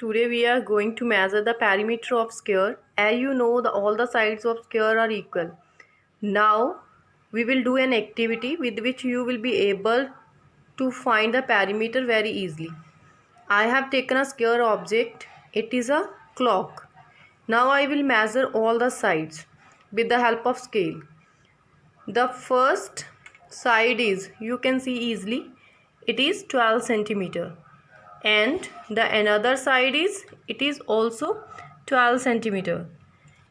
Today we are going to measure the perimeter of square. As you know, all the sides of square are equal. Now we will do an activity with which you will be able to find the perimeter very easily. I have taken a square object. It is a clock. Now I will measure all the sides with the help of scale. The first side is, you can see easily, it is 12 centimeter. And the another side is, it is also 12 centimeter.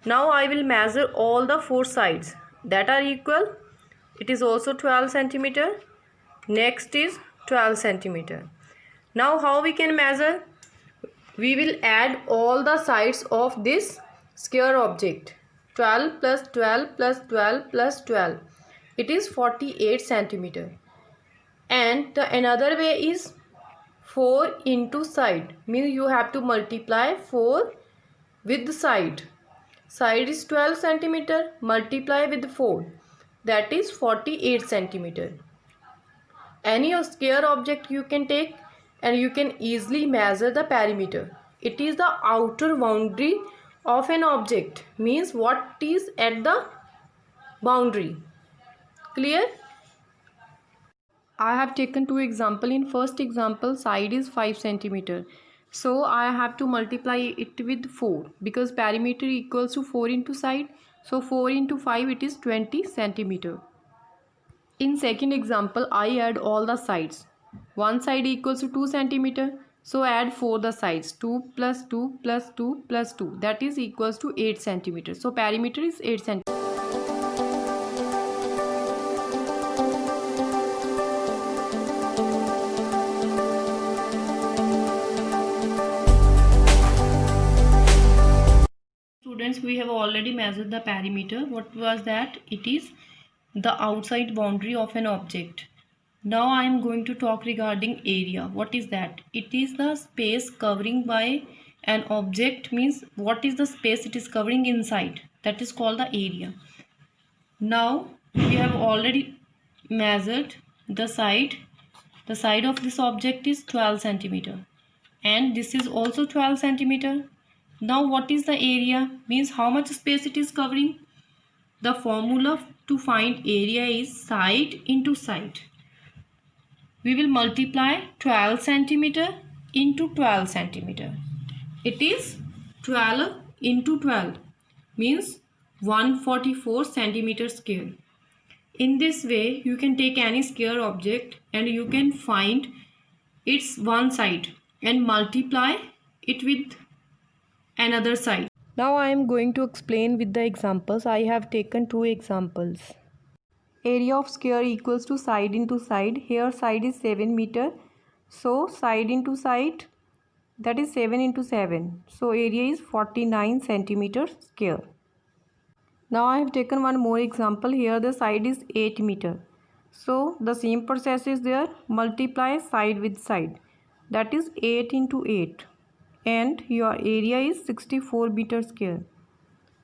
Now I will measure all the four sides that are equal. It is also 12 centimeter. Next is 12 centimeter. Now how we can measure? We will add all the sides of this square object. 12 plus 12 plus 12 plus 12. It is 48 centimeter. And the another way is 4 into side, means you have to multiply 4 with the side. Side is 12 centimeter, multiply with 4, that is 48 centimeter. Any square object you can take and you can easily measure the perimeter. It is the outer boundary of an object, means what is at the boundary. Clear? I have taken two examples. In first example, side is 5 centimeter. So I have to multiply it with 4 because perimeter equals to 4 into side. So 4 into 5, it is 20 centimeter. In second example, I add all the sides. One side equals to 2 centimeter. So add 4 the sides. 2 plus 2 plus 2 plus 2. That is equals to 8 centimeter. So perimeter is 8 centimeter. Students, we have already measured the perimeter. What was that? It is the outside boundary of an object. Now I am going to talk regarding area. What is that? It is the space covering by an object, means what is the space it is covering inside. That is called the area. Now we have already measured the side. The side of this object is 12 centimeter and this is also 12 centimeter. Now what is the area? Means how much space it is covering. The formula to find area is side into side. We will multiply 12 centimeter into 12 centimeter. It is 12 into 12 means 144 centimeter square. In this way you can take any square object and you can find its one side and multiply it with another side. Now I am going to explain with the examples. I have taken two examples. Area of square equals to side into side. Here side is 7 meter. So side into side, that is 7 into 7. So area is 49 centimeter square. Now I have taken one more example. Here the side is 8 meter. So the same process is there. Multiply side with side. That is 8 into 8. And your area is 64 meter square.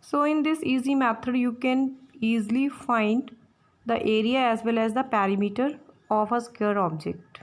So in this easy method you can easily find the area as well as the perimeter of a square object.